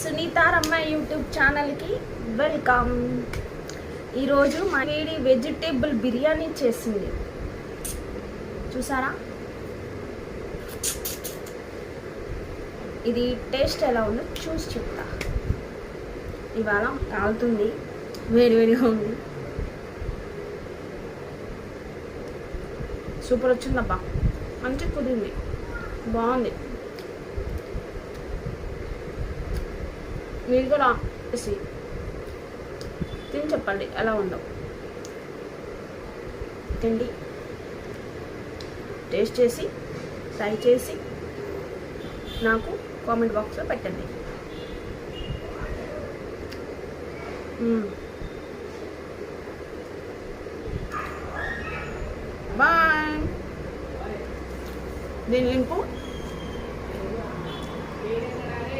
సునీత రమ్మ యూట్యూబ్ ఛానల్కి వెల్కమ్. ఈరోజు మా వేడి వెజిటేబుల్ బిర్యానీ చేసింది చూసారా. ఇది టేస్ట్ ఎలా ఉందో చూసి చెప్తా. ఇవాళ కాలుతుంది, వేడివేడిగా ఉంది. సూపర్ వచ్చిందబ్బా, మంచి కుదిరింది, బాగుంది. మీరు కూడా వేసి తిని చెప్పండి ఎలా ఉందో. తిండి టేస్ట్ చేసి ట్రై చేసి నాకు కామెంట్ బాక్స్లో పెట్టండి. బాయ్. దీని లింకు